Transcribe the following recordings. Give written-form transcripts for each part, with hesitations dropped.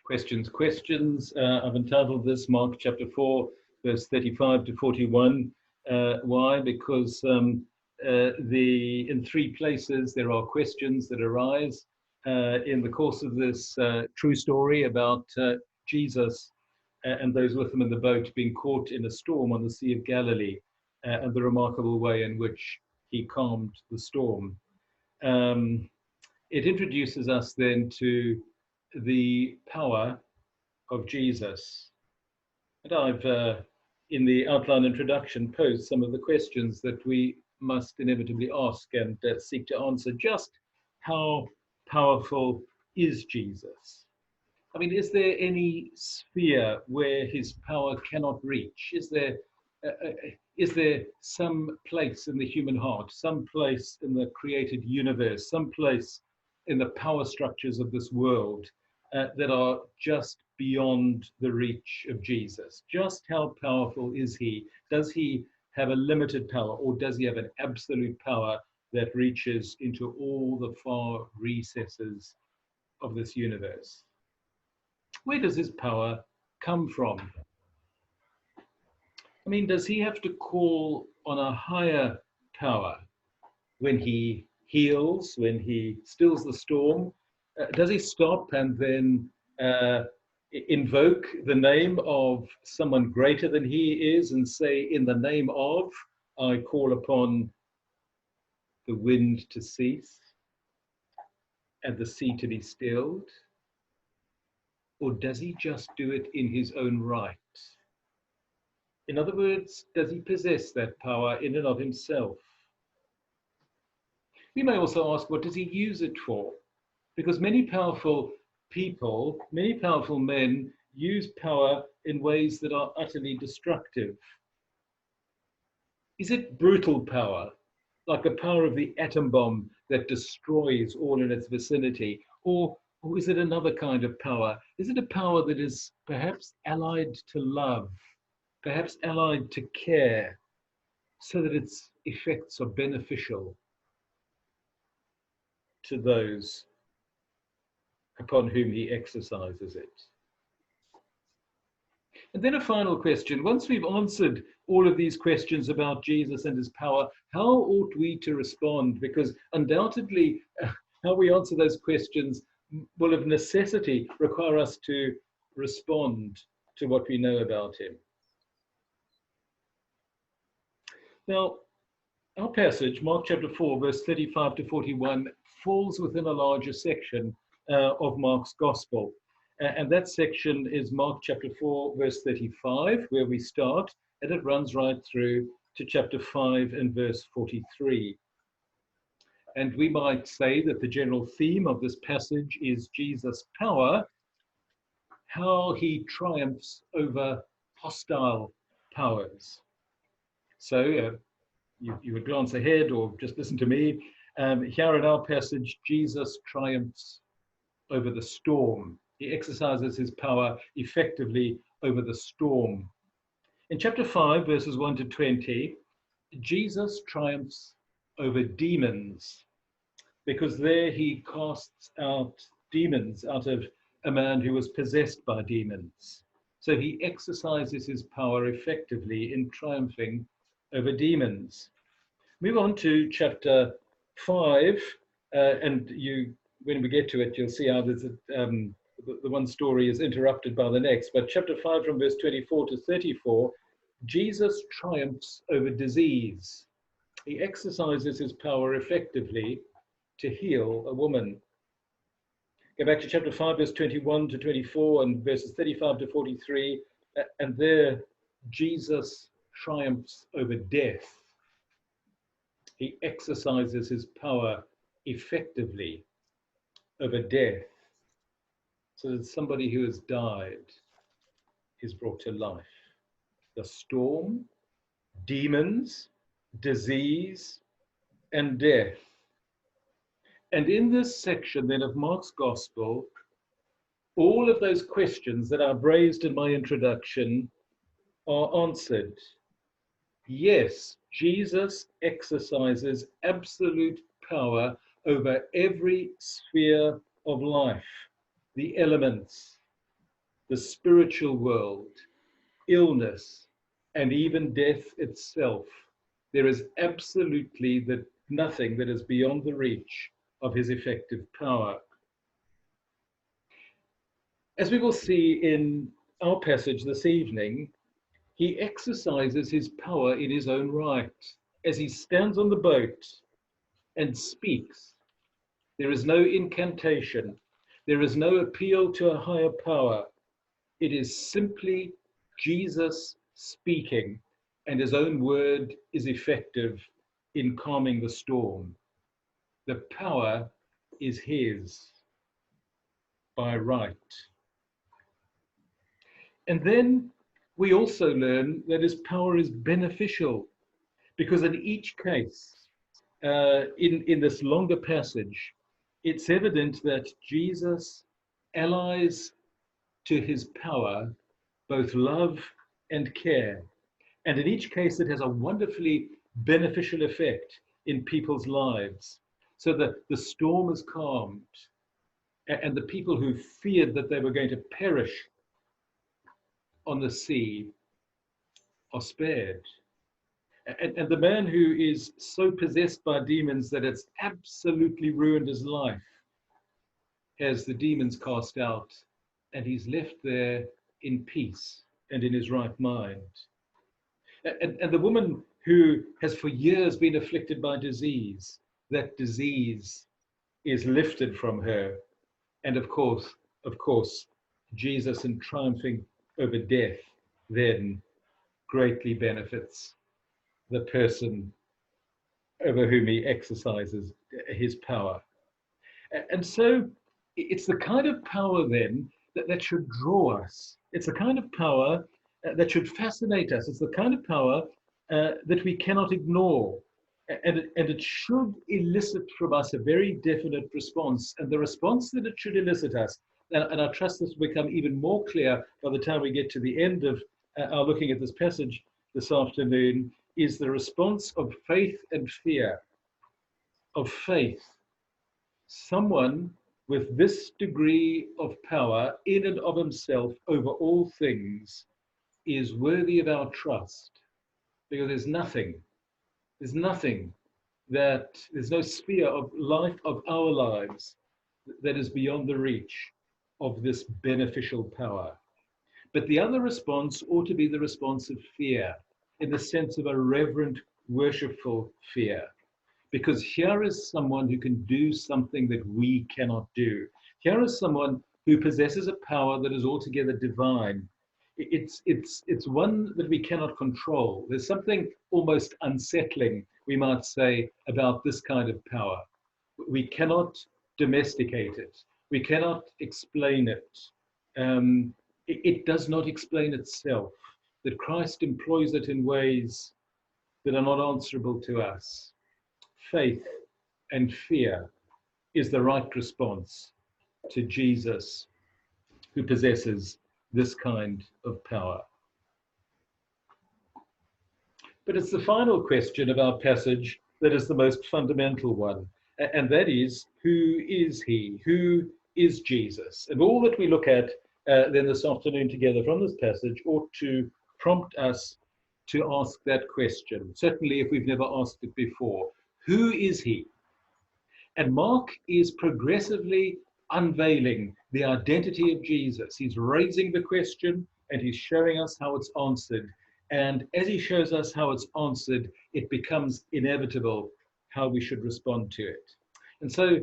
Questions. I've entitled this Mark chapter 4, verse 35 to 41. Why? Because in three places there are questions that arise in the course of this true story about Jesus and those with him in the boat being caught in a storm on the Sea of Galilee and the remarkable way in which he calmed the storm. It introduces us then to the power of Jesus. And I've, in the outline introduction, posed some of the questions that we must inevitably ask and seek to answer. Just how powerful is Jesus? I mean, is there any sphere where his power cannot reach? Is there some place in the human heart, some place in the created universe, some place in the power structures of this world that are just beyond the reach of Jesus? Just how powerful is he? Does he have a limited power, or does he have an absolute power that reaches into all the far recesses of this universe? Where does his power come from? I mean, does he have to call on a higher power when he heals, when he stills the storm? Does he stop and then invoke the name of someone greater than he is and say, in the name of, I call upon the wind to cease and the sea to be stilled? Or does he just do it in his own right? In other words, does he possess that power in and of himself? We may also ask, what does he use it for? Because many powerful people, many powerful men use power in ways that are utterly destructive. Is it brutal power, like the power of the atom bomb that destroys all in its vicinity? Or is it another kind of power? Is it a power that is perhaps allied to love, perhaps allied to care, so that its effects are beneficial to those upon whom he exercises it? And then a final question. Once we've answered all of these questions about Jesus and his power, how ought we to respond? Because undoubtedly, how we answer those questions will of necessity require us to respond to what we know about him. Now, our passage, Mark chapter 4, verse 35 to 41, falls within a larger section of Mark's gospel. And that section is Mark chapter 4, verse 35, where we start, and it runs right through to chapter 5 and verse 43. And we might say that the general theme of this passage is Jesus' power, how he triumphs over hostile powers. So you would glance ahead or just listen to me. Here in our passage, Jesus triumphs over the storm. He exercises his power effectively over the storm. In chapter 5, verses 1 to 20, Jesus triumphs over demons, because there he casts out demons out of a man who was possessed by demons. So he exercises his power effectively in triumphing over demons. Move on to chapter 5, and when we get to it, you'll see how there's the one story is interrupted by the next. But chapter 5 from verse 24 to 34, Jesus triumphs over disease. He exercises his power effectively to heal a woman. Go back to chapter 5, verse 21 to 24 and verses 35 to 43. And there, Jesus triumphs over death. He exercises his power effectively over death, so that somebody who has died is brought to life. The storm, demons, disease, and death. And in this section then of Mark's Gospel, all of those questions that I've raised in my introduction are answered. Yes, Jesus exercises absolute power over every sphere of life, the elements, the spiritual world, illness, and even death itself. There is absolutely nothing that is beyond the reach of his effective power. As we will see in our passage this evening, he exercises his power in his own right. As he stands on the boat and speaks, there is no incantation, there is no appeal to a higher power. It is simply Jesus speaking, and his own word is effective in calming the storm. The power is his by right. And then we also learn that his power is beneficial, because in each case, in this longer passage, it's evident that Jesus allies to his power both love and care. And in each case, it has a wonderfully beneficial effect in people's lives. So that the storm is calmed, and the people who feared that they were going to perish on the sea are spared. And the man who is so possessed by demons that it's absolutely ruined his life has the demons cast out, and he's left there in peace and in his right mind. And the woman who has for years been afflicted by disease, that disease is lifted from her. And of course, Jesus, in triumphing over death, then greatly benefits the person over whom he exercises his power. And so it's the kind of power then that should draw us. It's the kind of power that should fascinate us. It's the kind of power that we cannot ignore. And it should elicit from us a very definite response. And the response that it should elicit us, and I trust this will become even more clear by the time we get to the end of our looking at this passage this afternoon, is the response of faith and fear. Of faith. Someone with this degree of power in and of himself over all things is worthy of our trust, because there's no sphere of life, of our lives, that is beyond the reach of this beneficial power. But the other response ought to be the response of fear, in the sense of a reverent, worshipful fear. Because here is someone who can do something that we cannot do. Here is someone who possesses a power that is altogether divine. It's one that we cannot control. There's something almost unsettling, we might say, about this kind of power. We cannot domesticate it. We cannot explain it. It does not explain itself. That Christ employs it in ways that are not answerable to us. Faith and fear is the right response to Jesus, who possesses this kind of power. But it's the final question of our passage that is the most fundamental one, and that is, who is he? Who is Jesus? And all that we look at then this afternoon together from this passage ought to prompt us to ask that question, certainly if we've never asked it before. Who is he? And Mark is progressively unveiling the identity of Jesus. He's raising the question and he's showing us how it's answered. And as he shows us how it's answered, it becomes inevitable how we should respond to it. And so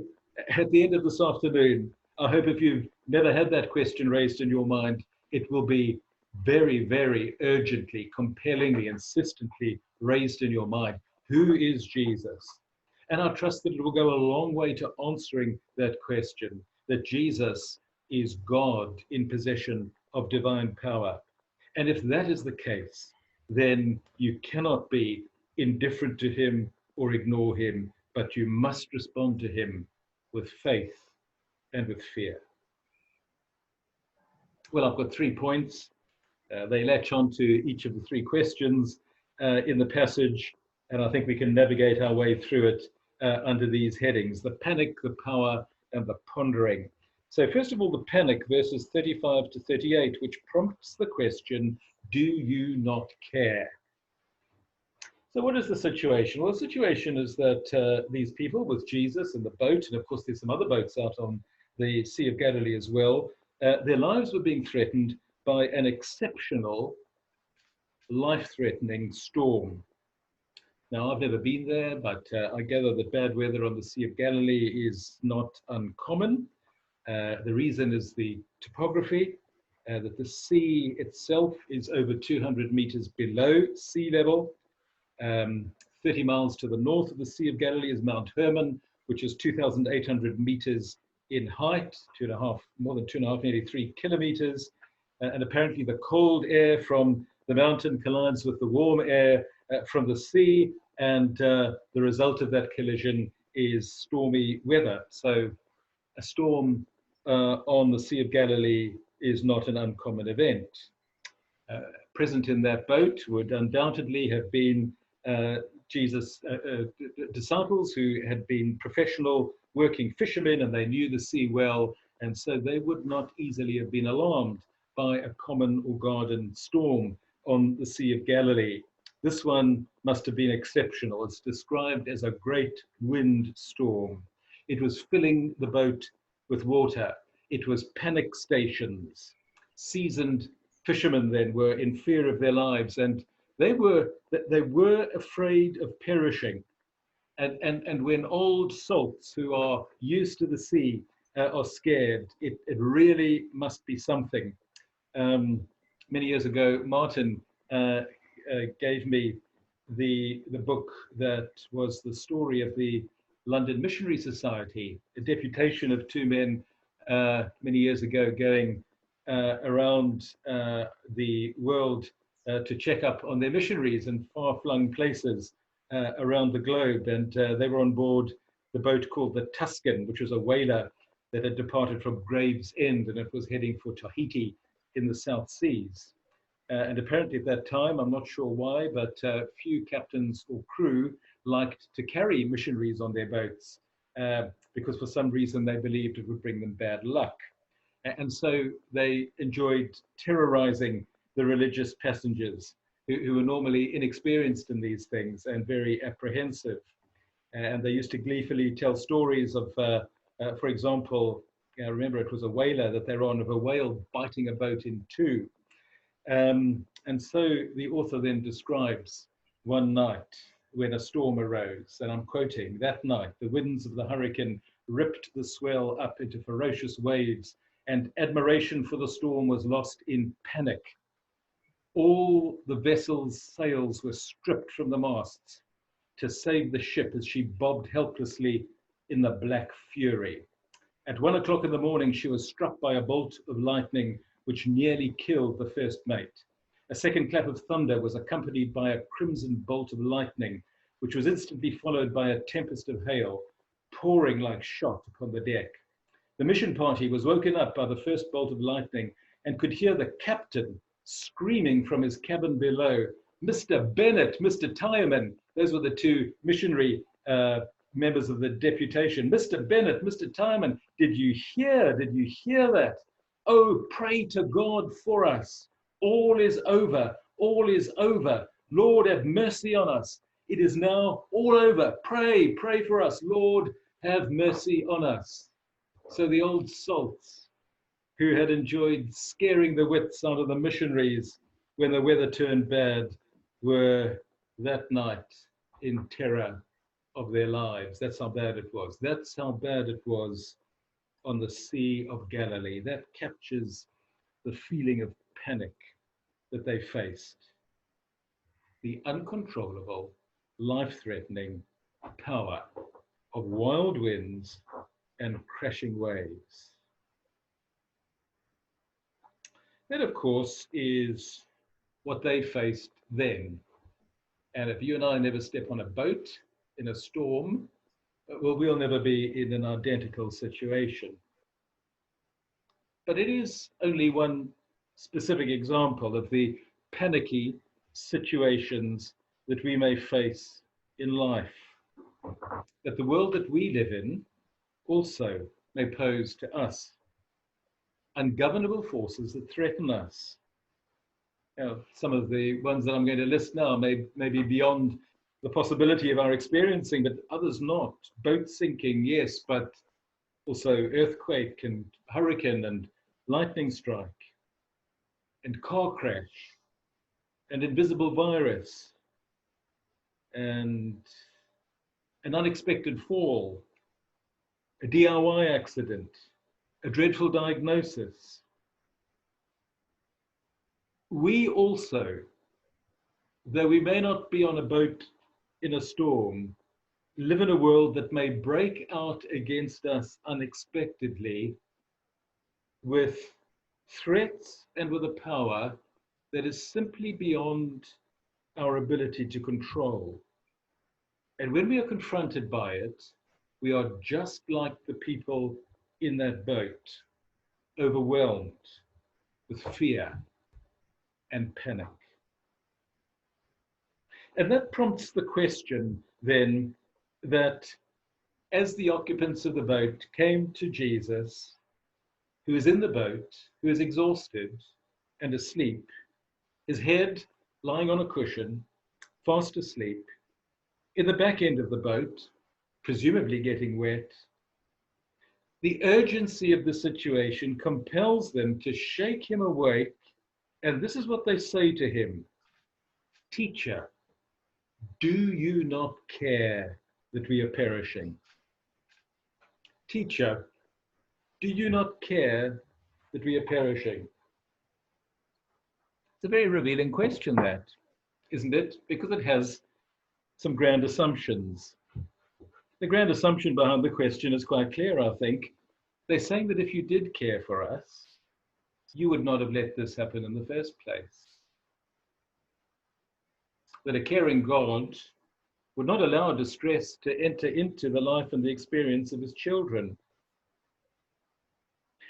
at the end of this afternoon, I hope if you've never had that question raised in your mind, it will be very, very urgently, compellingly, insistently raised in your mind. Who is Jesus? And I trust that it will go a long way to answering that question, that Jesus is God in possession of divine power. And if that is the case, then you cannot be indifferent to him or ignore him, but you must respond to him with faith and with fear. Well, I've got 3 points. They latch on to each of the 3 questions in the passage, and I think we can navigate our way through it under these headings: the panic, the power, and the pondering. So first of all, the panic, verses 35 to 38, which prompts the question, do you not care? So what is the situation? Well, the situation is that these people with Jesus and the boat, and of course there's some other boats out on the Sea of Galilee as well, their lives were being threatened by an exceptional, life-threatening storm. Now, I've never been there, but I gather that bad weather on the Sea of Galilee is not uncommon. The reason is the topography, that the sea itself is over 200 meters below sea level. 30 miles to the north of the Sea of Galilee is Mount Hermon, which is 2,800 meters in height, more than 2.5, nearly 3 kilometers. And apparently the cold air from the mountain collides with the warm air from the sea, and the result of that collision is stormy weather. So a storm on the Sea of Galilee is not an uncommon event. Present in that boat would undoubtedly have been Jesus' disciples who had been professional working fishermen, and they knew the sea well, and so they would not easily have been alarmed by a common or garden storm on the Sea of Galilee. This one must have been exceptional. It's described as a great wind storm. It was filling the boat with water. It was panic stations. Seasoned fishermen then were in fear of their lives, and they were afraid of perishing. And when old salts who are used to the sea are scared, it really must be something. Many years ago, Martin gave me the book that was the story of the London Missionary Society, a deputation of two men many years ago going around the world to check up on their missionaries in far-flung places around the globe. And they were on board the boat called the Tuscan, which was a whaler that had departed from Gravesend, and it was heading for Tahiti in the South Seas. And apparently at that time, I'm not sure why, but few captains or crew liked to carry missionaries on their boats because for some reason they believed it would bring them bad luck. And so they enjoyed terrorizing the religious passengers who were normally inexperienced in these things and very apprehensive. And they used to gleefully tell stories of, for example, remember it was a whaler that they're on, of a whale biting a boat in two. And so the author then describes one night when a storm arose, and I'm quoting, "That night, the winds of the hurricane ripped the swell up into ferocious waves, and admiration for the storm was lost in panic. All the vessel's sails were stripped from the masts to save the ship as she bobbed helplessly in the black fury. At 1 o'clock in the morning, she was struck by a bolt of lightning which nearly killed the first mate. A second clap of thunder was accompanied by a crimson bolt of lightning, which was instantly followed by a tempest of hail, pouring like shot upon the deck. The mission party was woken up by the first bolt of lightning and could hear the captain screaming from his cabin below, 'Mr. Bennett, Mr. Tyman,' those were the two missionary members of the deputation. 'Mr. Bennett, Mr. Tyman, did you hear that? Oh, pray to God for us. All is over, all is over. Lord, have mercy on us. It is now all over. Pray for us. Lord, have mercy on us.' So the old salts who had enjoyed scaring the wits out of the missionaries when the weather turned bad were that night in terror of their lives. That's how bad it was. That's how bad it was on the Sea of Galilee. That captures the feeling of panic that they faced. The uncontrollable, life-threatening power of wild winds and crashing waves. That, of course, is what they faced then. And if you and I never step on a boat in a storm, well, we'll never be in an identical situation. But it is only one specific example of the panicky situations that we may face in life, that the world that we live in also may pose to us ungovernable forces that threaten us. Some of the ones that I'm going to list now may be beyond the possibility of our experiencing, but others not. Boat sinking, yes, but also earthquake and hurricane and lightning strike and car crash and invisible virus and an unexpected fall, a DIY accident, a dreadful diagnosis. We also, though we may not be on a boat in a storm, live in a world that may break out against us unexpectedly with threats and with a power that is simply beyond our ability to control. And when we are confronted by it, we are just like the people in that boat, overwhelmed with fear and panic. And that prompts the question then that as the occupants of the boat came to Jesus, who is in the boat, who is exhausted and asleep, his head lying on a cushion, fast asleep, in the back end of the boat, presumably getting wet, the urgency of the situation compels them to shake him awake. And this is what they say to him: "Teacher, do you not care that we are perishing? Teacher, do you not care that we are perishing?" It's a very revealing question, that, isn't it? Because it has some grand assumptions. The grand assumption behind the question is quite clear, I think. They're saying that if you did care for us, you would not have let this happen in the first place. That a caring God would not allow distress to enter into the life and the experience of his children.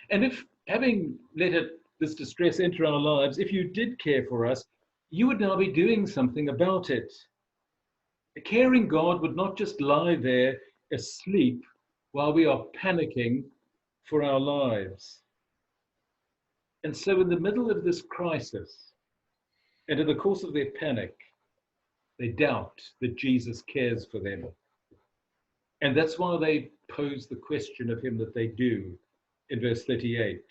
And if, having let this distress enter our lives, if you did care for us, you would now be doing something about it. A caring God would not just lie there asleep while we are panicking for our lives. And so in the middle of this crisis, and in the course of their panic, they doubt that Jesus cares for them. And that's why they pose the question of him that they do in verse 38.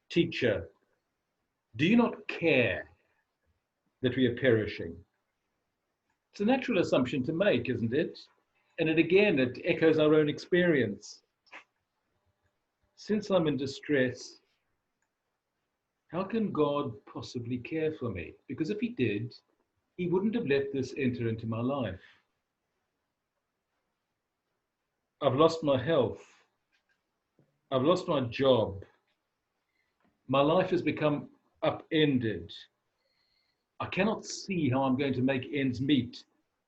Teacher, do you not care that we are perishing? It's a natural assumption to make, isn't it? And it echoes our own experience. Since I'm in distress, how can God possibly care for me? Because if he did, he wouldn't have let this enter into my life. I've lost my health. I've lost my job. My life has become upended. I cannot see how I'm going to make ends meet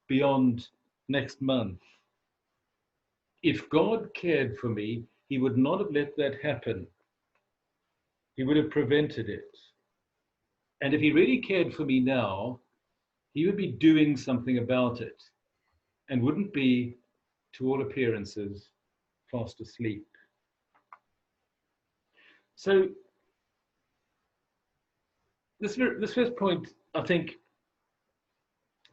beyond next month. If God cared for me, he would not have let that happen. He would have prevented it. And if he really cared for me now, he would be doing something about it and wouldn't be, to all appearances, fast asleep. So this first point, I think,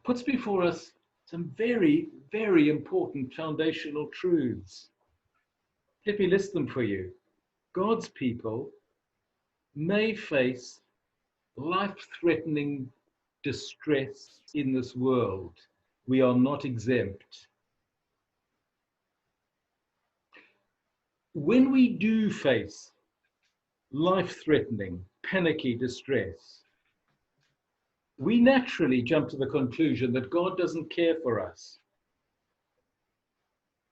puts before us some very, very important foundational truths. Let me list them for you. God's people may face life-threatening distress in this world. We are not exempt. When we do face life-threatening, panicky distress, we naturally jump to the conclusion that God doesn't care for us.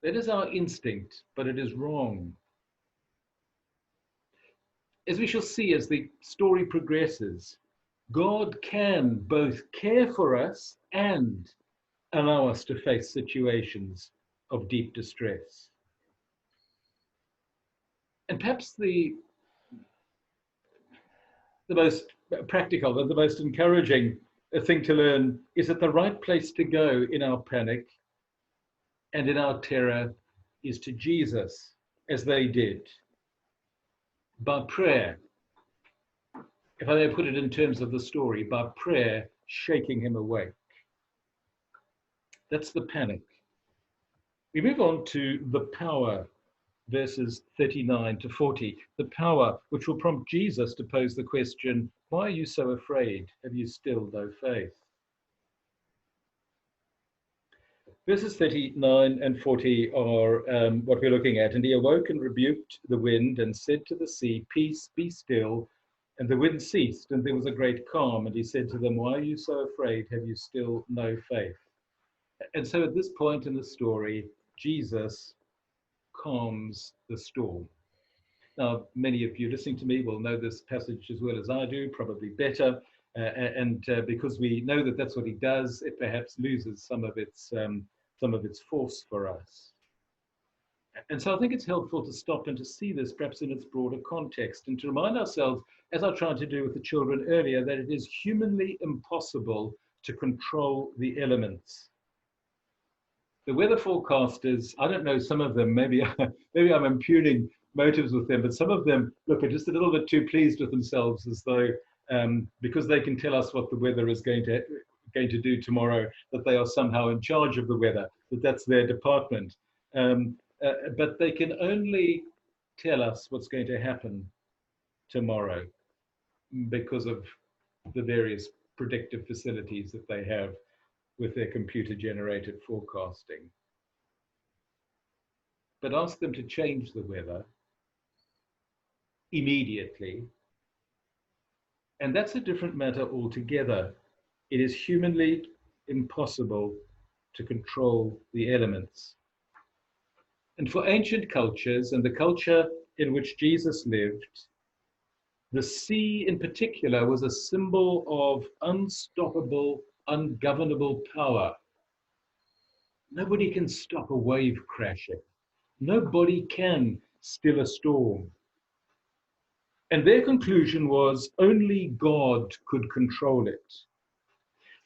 That is our instinct, but it is wrong. As we shall see as the story progresses, God can both care for us and allow us to face situations of deep distress. And perhaps the most practical and the most encouraging thing to learn is that the right place to go in our panic and in our terror is to Jesus, as they did, by prayer if I may put it in terms of the story, by prayer shaking him awake. That's the panic. We move on to the power, verses 39 to 40. The power which will prompt Jesus to pose the question, why are you so afraid? Have you still no faith? Verses 39 and 40 are what we're looking at. And he awoke and rebuked the wind and said to the sea, peace, be still. And the wind ceased, and there was a great calm. And he said to them, why are you so afraid? Have you still no faith? And so at this point in the story, Jesus calms the storm. Now, many of you listening to me will know this passage as well as I do, probably better. Because we know that that's what he does, it perhaps loses some of its force for us. And so I think it's helpful to stop and to see this perhaps in its broader context and to remind ourselves, as I tried to do with the children earlier, that it is humanly impossible to control the elements. The weather forecasters, I don't know, some of them, maybe I'm impugning motives with them, but some of them look are just a little bit too pleased with themselves, as though because they can tell us what the weather is going to do tomorrow, that they are somehow in charge of the weather, that's their department. But they can only tell us what's going to happen tomorrow because of the various predictive facilities that they have with their computer-generated forecasting. But ask them to change the weather immediately, and that's a different matter altogether. It is humanly impossible to control the elements. And for ancient cultures, and the culture in which Jesus lived, the sea in particular was a symbol of unstoppable, ungovernable power. Nobody can stop a wave crashing. Nobody can still a storm. And their conclusion was only God could control it.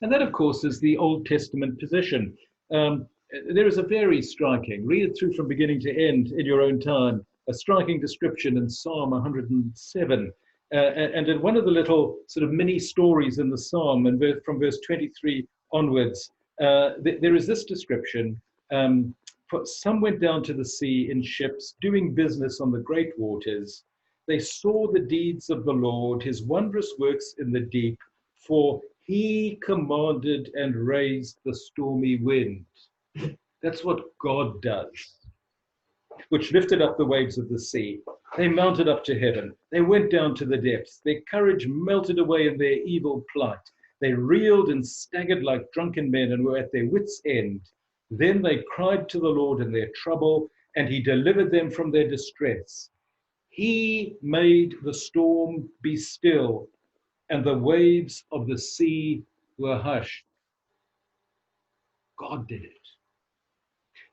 And that, of course, is the Old Testament position. There is a very striking, read it through from beginning to end in your own time, a striking description in Psalm 107. And in one of the little sort of mini stories in the Psalm, and from verse 23 onwards, there is this description. Some went down to the sea in ships, doing business on the great waters. They saw the deeds of the Lord, his wondrous works in the deep, for he commanded and raised the stormy wind. That's what God does, which lifted up the waves of the sea. They mounted up to heaven. They went down to the depths. Their courage melted away in their evil plight. They reeled and staggered like drunken men and were at their wits' end. Then they cried to the Lord in their trouble, and he delivered them from their distress. He made the storm be still, and the waves of the sea were hushed. God did it.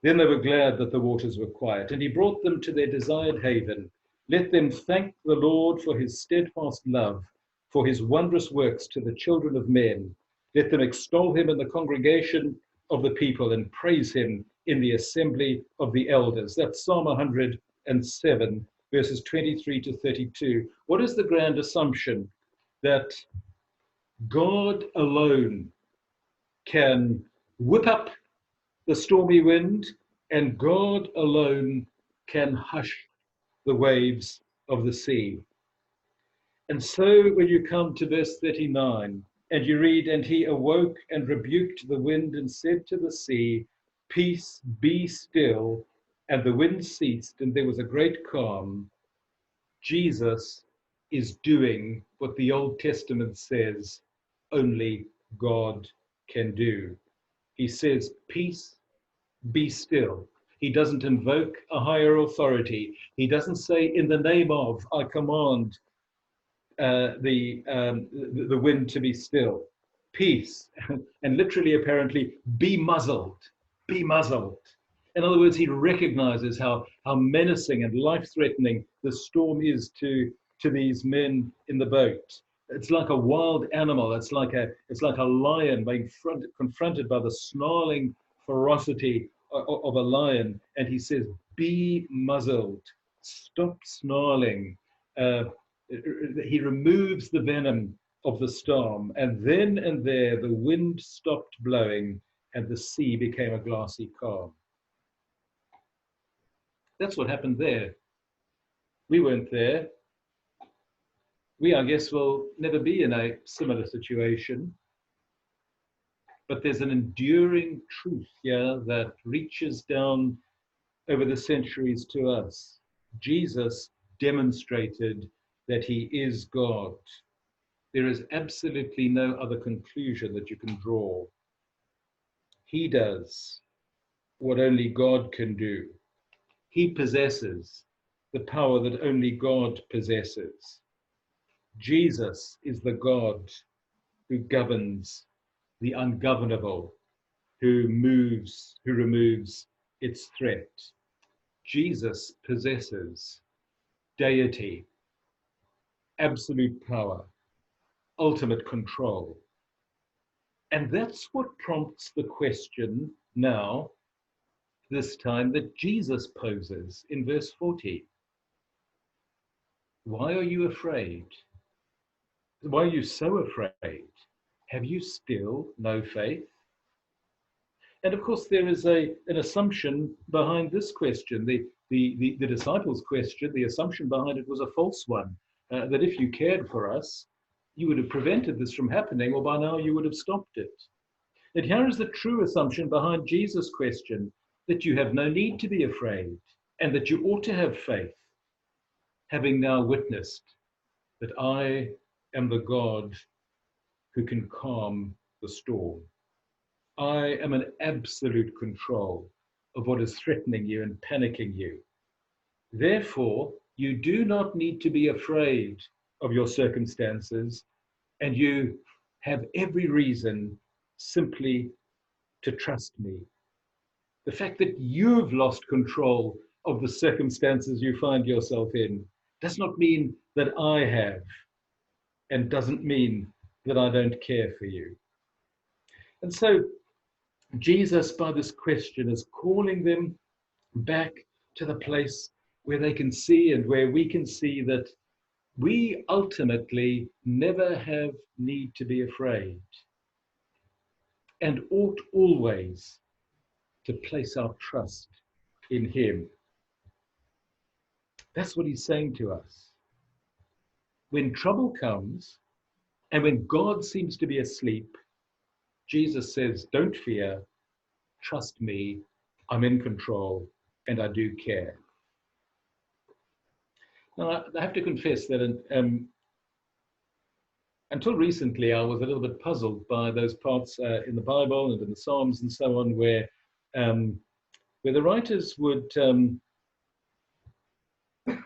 Then they were glad that the waters were quiet, and he brought them to their desired haven. Let them thank the Lord for his steadfast love, for his wondrous works to the children of men. Let them extol him in the congregation of the people and praise him in the assembly of the elders. That's Psalm 107, verses 23 to 32. What is the grand assumption? That God alone can whip up the stormy wind, and God alone can hush the waves of the sea. And so when you come to verse 39 and you read, and he awoke and rebuked the wind and said to the sea, peace, be still, and the wind ceased and there was a great calm. Jesus is doing what the Old Testament says only God can do. He says, peace, be still. He doesn't invoke a higher authority. He doesn't say, in the name of, I command the wind to be still. Peace, and literally, apparently, be muzzled, be muzzled. In other words, he recognizes how menacing and life-threatening the storm is to these men in the boat. It's like a wild animal. It's like a lion being confronted by the snarling ferocity of a lion. And he says, be muzzled, stop snarling. He removes the venom of the storm, and then and there the wind stopped blowing and the sea became a glassy calm. That's what happened there. We weren't there. We, I guess, will never be in a similar situation. But there's an enduring truth here that reaches down over the centuries to us. Jesus demonstrated that he is God. There is absolutely no other conclusion that you can draw. He does what only God can do. He possesses the power that only God possesses. Jesus is the God who governs the ungovernable, who removes its threat. Jesus possesses deity, absolute power, ultimate control. And that's what prompts the question now, this time, that Jesus poses in verse 40. Why are you afraid? Why are you so afraid? Have you still no faith? And of course, there is an assumption behind this question. The disciples' question, the assumption behind it was a false one, that if you cared for us, you would have prevented this from happening, or by now you would have stopped it. And here is the true assumption behind Jesus' question, that you have no need to be afraid, and that you ought to have faith, having now witnessed that I am the God who can calm the storm. I am in absolute control of what is threatening you and panicking you. Therefore, you do not need to be afraid of your circumstances, and you have every reason simply to trust me. The fact that you've lost control of the circumstances you find yourself in does not mean that I have, and doesn't mean that I don't care for you. And so Jesus, by this question, is calling them back to the place where they can see, and where we can see, that we ultimately never have need to be afraid, and ought always to place our trust in him. That's what he's saying to us. When trouble comes, and when God seems to be asleep, Jesus says, don't fear, trust me, I'm in control, and I do care. Now, I have to confess that until recently, I was a little bit puzzled by those parts in the Bible and in the Psalms and so on, where the writers would, in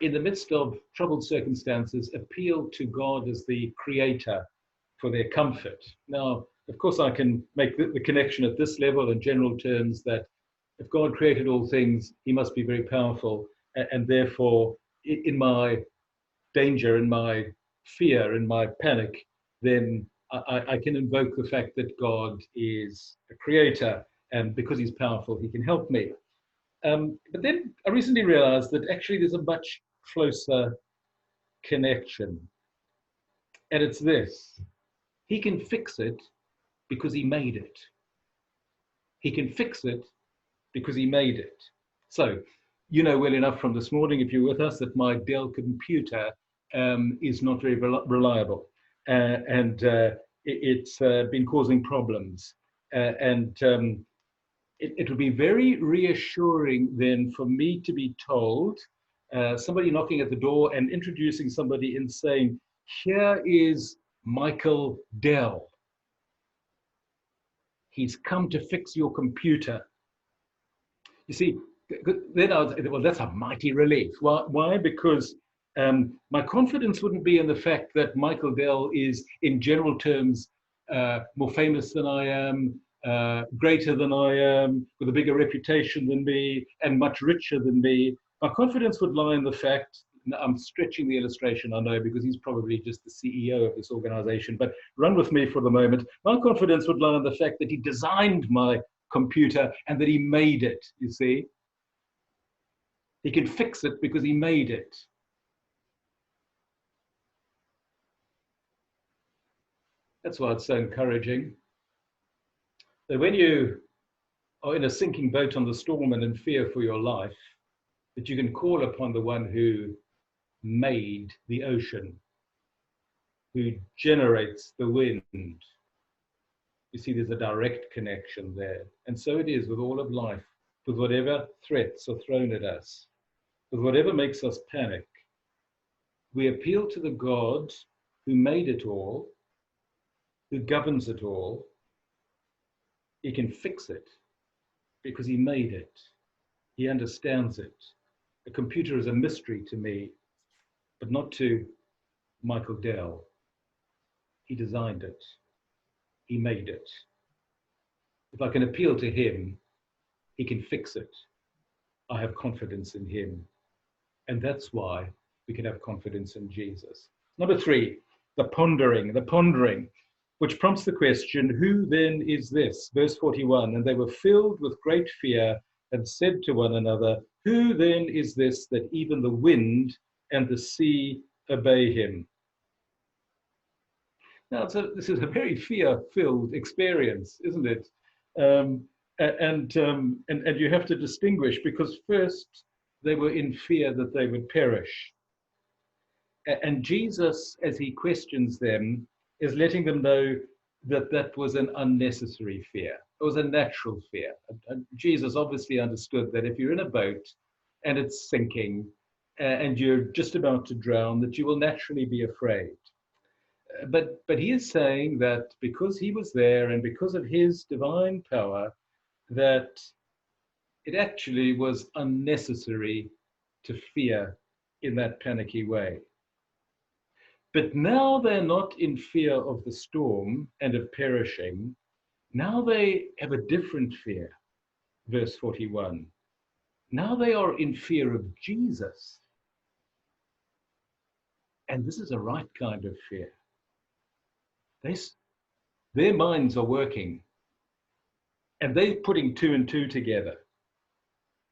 the midst of troubled circumstances, appeal to God as the creator for their comfort. Now, of course, I can make the connection at this level in general terms, that if God created all things, he must be very powerful. And therefore, in my danger, in my fear, in my panic, then I can invoke the fact that God is a creator, and because he's powerful, he can help me. But then I recently realized that actually there's a much closer connection. And it's this: he can fix it because he made it. He can fix it because he made it. So, you know well enough from this morning, if you're with us, that my Dell computer is not very reliable. It's been causing problems. It would be very reassuring then for me to be told, somebody knocking at the door and introducing somebody and saying, here is Michael Dell. He's come to fix your computer. You see, then I was, well, that's a mighty relief. Why? Because my confidence wouldn't be in the fact that Michael Dell is, in general terms, more famous than I am, greater than I am, with a bigger reputation than me, and much richer than me. My confidence would lie in the fact, I'm stretching the illustration, I know, because he's probably just the CEO of this organization, but run with me for the moment. My confidence would lie in the fact that he designed my computer and that he made it, you see. He can fix it because he made it. That's why it's so encouraging. That when you are in a sinking boat on the storm and in fear for your life, that you can call upon the one who made the ocean, who generates the wind. You see, there's a direct connection there. And so it is with all of life, with whatever threats are thrown at us, with whatever makes us panic. We appeal to the God who made it all, who governs it all. He can fix it because he made it. He understands it. A computer is a mystery to me, but not to Michael Dell. He designed it. He made it. If I can appeal to him, he can fix it. I have confidence in him. And that's why we can have confidence in Jesus. Number 3, the pondering, which prompts the question, who then is this? Verse 41, and they were filled with great fear and said to one another, who then is this that even the wind and the sea obey him? Now, this is a very fear-filled experience, isn't it? And you have to distinguish, because first they were in fear that they would perish. And Jesus, as he questions them, is letting them know that that was an unnecessary fear. It was a natural fear. And Jesus obviously understood that if you're in a boat and it's sinking and you're just about to drown, that you will naturally be afraid. But he is saying that because he was there and because of his divine power, that it actually was unnecessary to fear in that panicky way. But now they're not in fear of the storm and of perishing. Now they have a different fear. Verse 41. Now they are in fear of Jesus. And this is a right kind of fear. Their minds are working. And they're putting 2 and 2 together.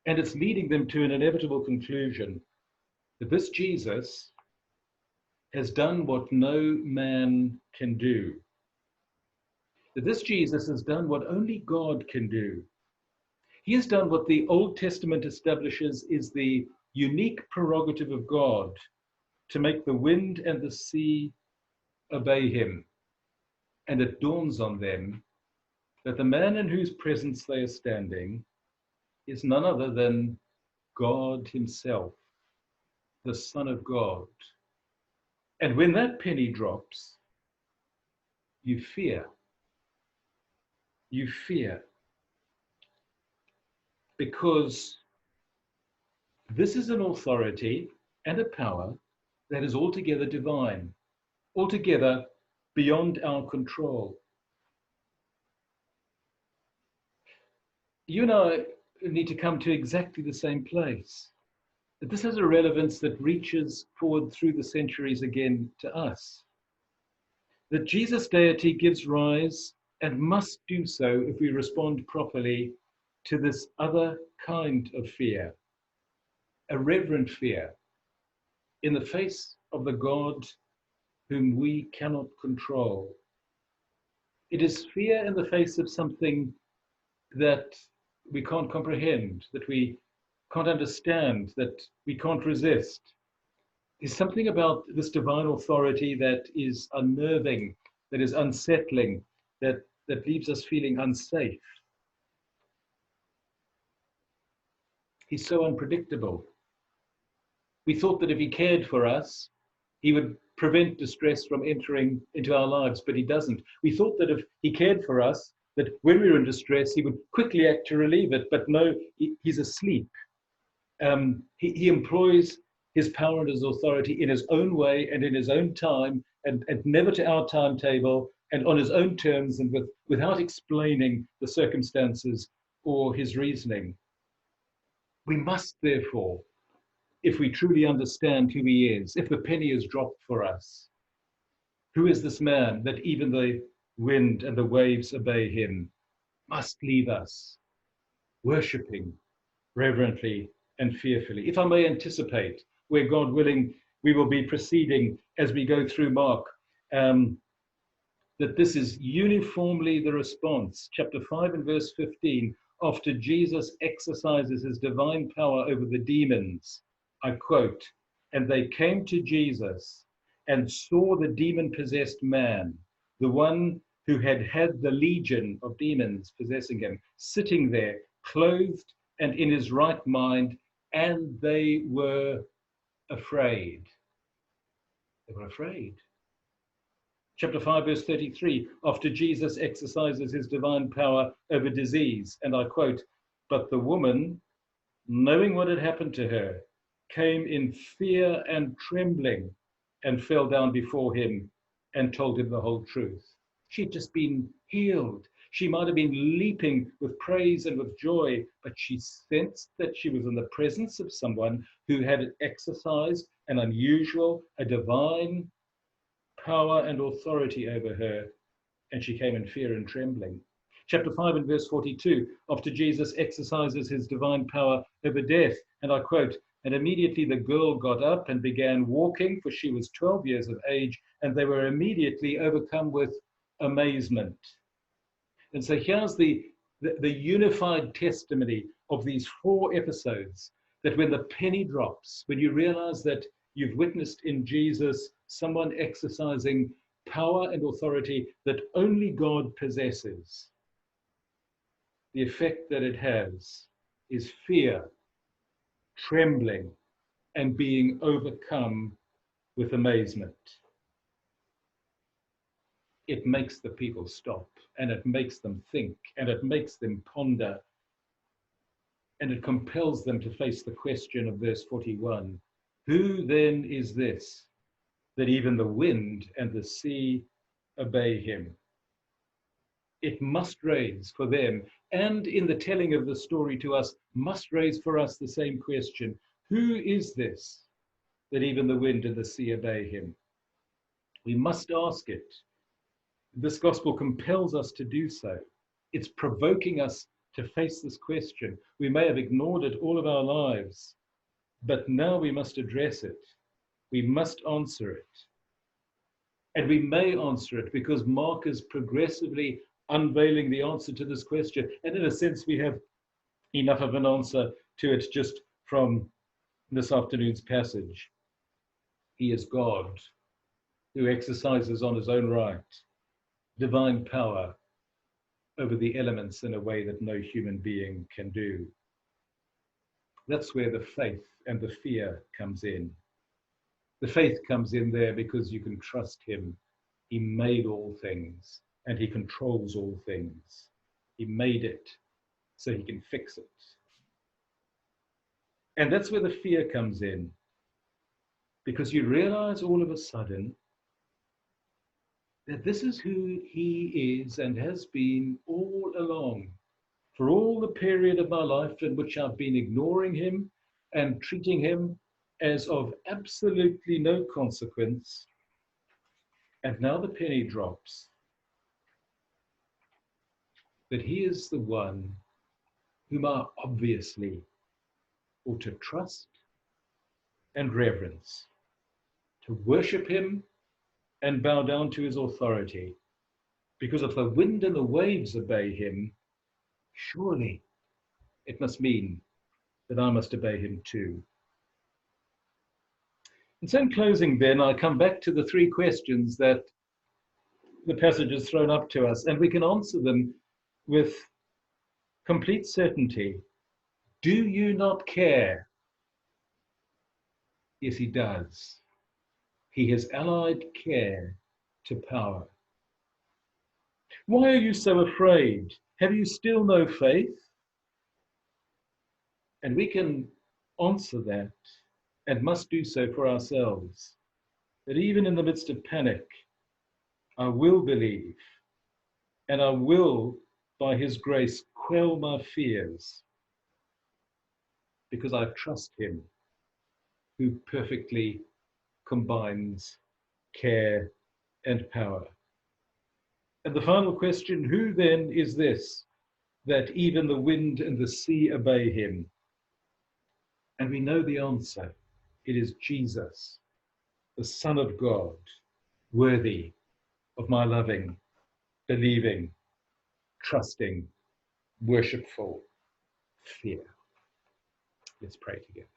And it's leading them to an inevitable conclusion that this Jesus has done what no man can do. That this Jesus has done what only God can do. He has done what the Old Testament establishes is the unique prerogative of God, to make the wind and the sea obey him. And it dawns on them that the man in whose presence they are standing is none other than God himself, the Son of God. And when that penny drops, you fear. You fear. Because this is an authority and a power that is altogether divine, altogether beyond our control. You and I need to come to exactly the same place. That this has a relevance that reaches forward through the centuries again to us. That Jesus' deity gives rise, and must do so if we respond properly, to this other kind of fear, a reverent fear in the face of the God whom we cannot control. It is fear in the face of something that we can't comprehend, that we can't understand, that we can't resist. There's something about this divine authority that is unnerving, that is unsettling, that leaves us feeling unsafe. He's so unpredictable. We thought that if he cared for us, he would prevent distress from entering into our lives, but he doesn't. We thought that if he cared for us, that when we were in distress, he would quickly act to relieve it, but no, he's asleep. He employs his power and his authority in his own way and in his own time, and never to our timetable, and on his own terms, and without explaining the circumstances or his reasoning. We must, therefore, if we truly understand who he is, if the penny is dropped for us, who is this man that even the wind and the waves obey him, must leave us worshipping reverently and fearfully. If I may anticipate where, God willing, we will be proceeding as we go through Mark, the that this is uniformly the response. Chapter 5 and verse 15, after Jesus exercises his divine power over the demons, I quote, "And they came to Jesus and saw the demon-possessed man, the one who had had the legion of demons possessing him, sitting there, clothed and in his right mind, and they were afraid." They were afraid. Chapter 5, verse 33, after Jesus exercises his divine power over disease, and I quote, "But the woman, knowing what had happened to her, came in fear and trembling and fell down before him and told him the whole truth." She'd just been healed. She might have been leaping with praise and with joy, but she sensed that she was in the presence of someone who had exercised an unusual, a divine power and authority over her, and she came in fear and trembling. Chapter 5 and verse 42, after Jesus exercises his divine power over death, and I quote, "And immediately the girl got up and began walking, for she was 12 years of age, and they were immediately overcome with amazement." And so here's the unified testimony of these 4 episodes, that when the penny drops, when you realize that you've witnessed in Jesus someone exercising power and authority that only God possesses, the effect that it has is fear, trembling, and being overcome with amazement. It makes the people stop, and it makes them think, and it makes them ponder, and it compels them to face the question of verse 41. Who then is this, that even the wind and the sea obey him? It must raise for them, and in the telling of the story to us, must raise for us the same question. Who is this, that even the wind and the sea obey him? We must ask it. This gospel compels us to do so. It's provoking us to face this question. We may have ignored it all of our lives, but now we must address it. We must answer it. And we may answer it because Mark is progressively unveiling the answer to this question. And in a sense, we have enough of an answer to it just from this afternoon's passage. He is God who exercises on his own right divine power over the elements in a way that no human being can do. That's where the faith and the fear comes in. The faith comes in there because you can trust him. He made all things and he controls all things. He made it so he can fix it. And that's where the fear comes in, because you realize all of a sudden that this is who he is and has been all along. For all the period of my life in which I've been ignoring him and treating him as of absolutely no consequence, and now the penny drops, that he is the one whom I obviously ought to trust and reverence, to worship him and bow down to his authority. Because if the wind and the waves obey him, surely it must mean that I must obey him too. And so in closing then, I come back to the 3 questions that the passage has thrown up to us, and we can answer them with complete certainty. Do you not care? Yes, he does. He has allied care to power. Why are you so afraid? Have you still no faith? And we can answer that, and must do so for ourselves, that even in the midst of panic, I will believe, and I will, by his grace, quell my fears, because I trust him who perfectly combines care and power. And the final question, who then is this, that even the wind and the sea obey him? And we know the answer. It is Jesus, the Son of God, worthy of my loving believing, trusting, worshipful fear. Let's pray together.